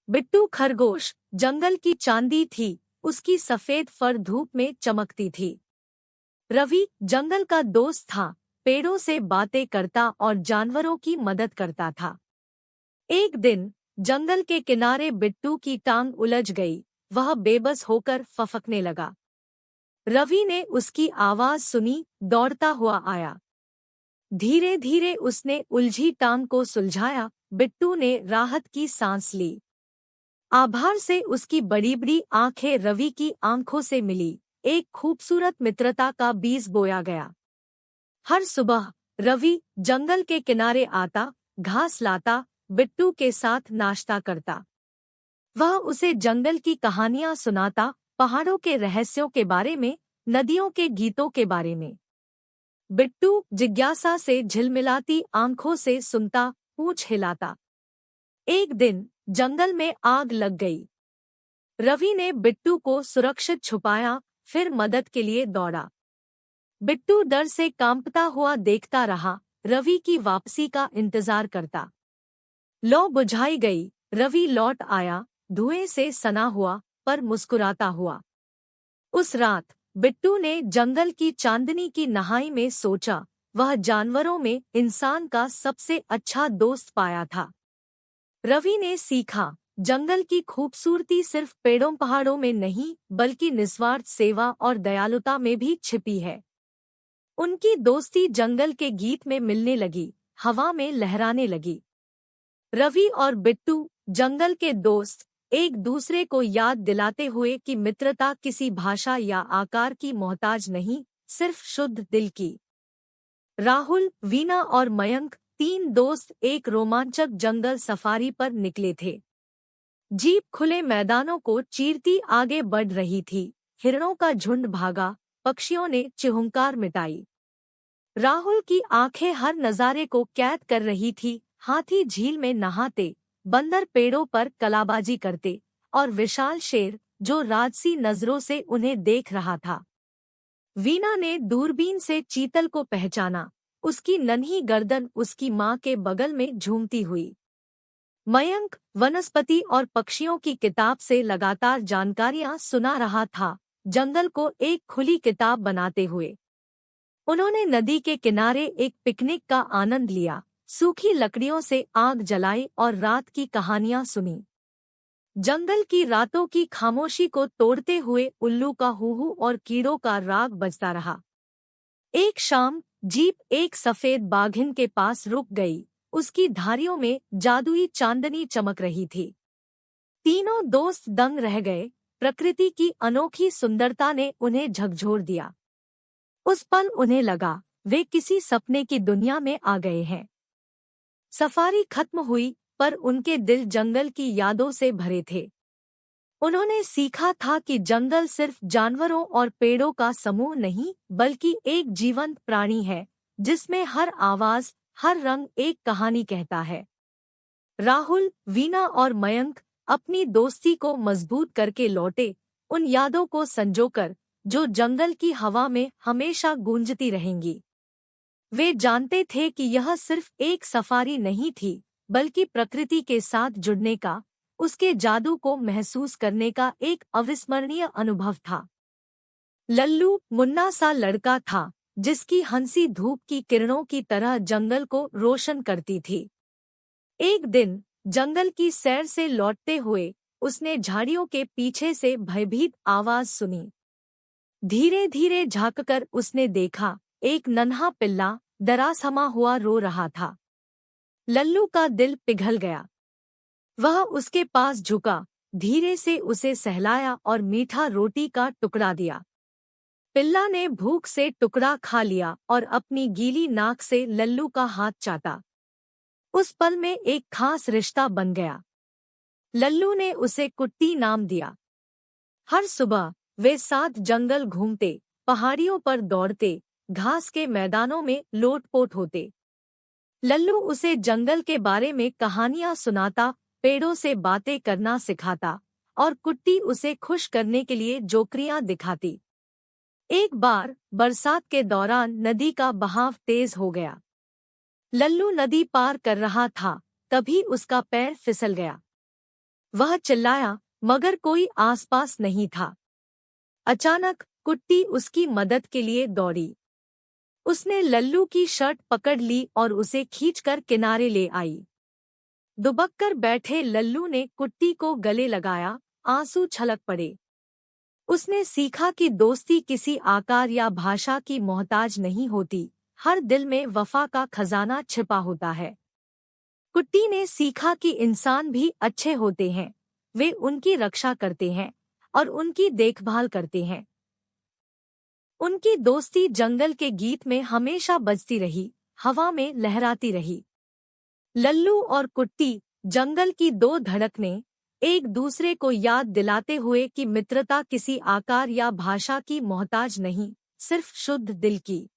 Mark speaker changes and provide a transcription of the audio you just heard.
Speaker 1: बिट्टू खरगोश जंगल की चांदी थी। उसकी सफेद फर धूप में चमकती थी। रवि जंगल का दोस्त था। पेड़ों से बातें करता और जानवरों की मदद करता था। एक दिन जंगल के किनारे बिट्टू की टांग उलझ गई। वह बेबस होकर फफकने लगा। रवि ने उसकी आवाज सुनी, दौड़ता हुआ आया। धीरे धीरे उसने उलझी टांग को सुलझाया। बिट्टू ने राहत की सांस ली। आभार से उसकी बड़ी बड़ी आंखें रवि की आंखों से मिली। एक खूबसूरत मित्रता का बीज बोया गया। हर सुबह रवि जंगल के किनारे आता, घास लाता, बिट्टू के साथ नाश्ता करता। वह उसे जंगल की कहानियां सुनाता, पहाड़ों के रहस्यों के बारे में, नदियों के गीतों के बारे में। बिट्टू जिज्ञासा से झिलमिलाती आंखों से सुनता, पूंछ हिलाता। एक दिन जंगल में आग लग गई। रवि ने बिट्टू को सुरक्षित छुपाया, फिर मदद के लिए दौड़ा। बिट्टू डर से कांपता हुआ देखता रहा, रवि की वापसी का इंतजार करता। लौ बुझाई गई। रवि लौट आया, धुएं से सना हुआ, पर मुस्कुराता हुआ। उस रात बिट्टू ने जंगल की चांदनी की नहाई में सोचा, वह जानवरों में इंसान का सबसे अच्छा दोस्त पाया था। रवि ने सीखा, जंगल की खूबसूरती सिर्फ पेड़ों पहाड़ों में नहीं, बल्कि निस्वार्थ सेवा और दयालुता में भी छिपी है। उनकी दोस्ती जंगल के गीत में मिलने लगी, हवा में लहराने लगी। रवि और बिट्टू जंगल के दोस्त, एक दूसरे को याद दिलाते हुए कि मित्रता किसी भाषा या आकार की मोहताज नहीं, सिर्फ शुद्ध दिल की। राहुल, वीना और मयंक, तीन दोस्त एक रोमांचक जंगल सफारी पर निकले थे। जीप खुले मैदानों को चीरती आगे बढ़ रही थी। हिरणों का झुंड भागा, पक्षियों ने चिहुंकार मिटाई। राहुल की आंखें हर नजारे को कैद कर रही थी। हाथी झील में नहाते, बंदर पेड़ों पर कलाबाजी करते, और विशाल शेर जो राजसी नजरों से उन्हें देख रहा था। वीना ने दूरबीन से चीतल को पहचाना, उसकी नन्ही गर्दन उसकी माँ के बगल में झूमती हुई। मयंक वनस्पति और पक्षियों की किताब से लगातार जानकारियां सुना रहा था, जंगल को एक खुली किताब बनाते हुए। उन्होंने नदी के किनारे एक पिकनिक का आनंद लिया, सूखी लकड़ियों से आग जलाई और रात की कहानियां सुनी। जंगल की रातों की खामोशी को तोड़ते हुए उल्लू का हूहू और कीड़ों का राग बजता रहा। एक शाम जीप एक सफेद बाघिन के पास रुक गई। उसकी धारियों में जादुई चांदनी चमक रही थी। तीनों दोस्त दंग रह गए। प्रकृति की अनोखी सुंदरता ने उन्हें झकझोर दिया। उस पल उन्हें लगा, वे किसी सपने की दुनिया में आ गए हैं। सफारी खत्म हुई, पर उनके दिल जंगल की यादों से भरे थे। उन्होंने सीखा था कि जंगल सिर्फ जानवरों और पेड़ों का समूह नहीं, बल्कि एक जीवंत प्राणी है, जिसमें हर आवाज, हर रंग एक कहानी कहता है। राहुल, वीना और मयंक अपनी दोस्ती को मजबूत करके लौटे, उन यादों को संजोकर, जो जंगल की हवा में हमेशा गूंजती रहेंगी। वे जानते थे कि यह सिर्फ एक सफारी नहीं थी, बल्कि प्रकृति के साथ जुड़ने का, उसके जादू को महसूस करने का एक अविस्मरणीय अनुभव था। लल्लू मुन्ना सा लड़का था, जिसकी हंसी धूप की किरणों की तरह जंगल को रोशन करती थी। एक दिन जंगल की सैर से लौटते हुए उसने झाड़ियों के पीछे से भयभीत आवाज सुनी। धीरे धीरे झांककर उसने देखा, एक नन्हा पिल्ला डरा समा हुआ रो रहा था। लल्लू का दिल पिघल गया। वह उसके पास झुका, धीरे से उसे सहलाया और मीठा रोटी का टुकड़ा दिया। पिल्ला ने भूख से टुकड़ा खा लिया और अपनी गीली नाक से लल्लू का हाथ चाटा। उस पल में एक खास रिश्ता बन गया। लल्लू ने उसे कुट्टी नाम दिया। हर सुबह वे साथ जंगल घूमते, पहाड़ियों पर दौड़ते, घास के मैदानों में लोटपोट होते। लल्लू उसे जंगल के बारे में कहानियां सुनाता, पेड़ों से बातें करना सिखाता, और कुट्टी उसे खुश करने के लिए जोकरियां दिखाती। एक बार बरसात के दौरान नदी का बहाव तेज हो गया। लल्लू नदी पार कर रहा था, तभी उसका पैर फिसल गया। वह चिल्लाया, मगर कोई आसपास नहीं था। अचानक कुट्टी उसकी मदद के लिए दौड़ी। उसने लल्लू की शर्ट पकड़ ली और उसे खींचकर किनारे ले आई। दुबककर बैठे लल्लू ने कुट्टी को गले लगाया, आंसू छलक पड़े। उसने सीखा कि दोस्ती किसी आकार या भाषा की मोहताज नहीं होती, हर दिल में वफा का खजाना छिपा होता है। कुट्टी ने सीखा कि इंसान भी अच्छे होते हैं, वे उनकी रक्षा करते हैं और उनकी देखभाल करते हैं। उनकी दोस्ती जंगल के गीत में हमेशा बजती रही, हवा में लहराती रही। लल्लू और कुट्टी, जंगल की दो धड़कनें, एक दूसरे को याद दिलाते हुए कि मित्रता किसी आकार या भाषा की मोहताज नहीं, सिर्फ शुद्ध दिल की।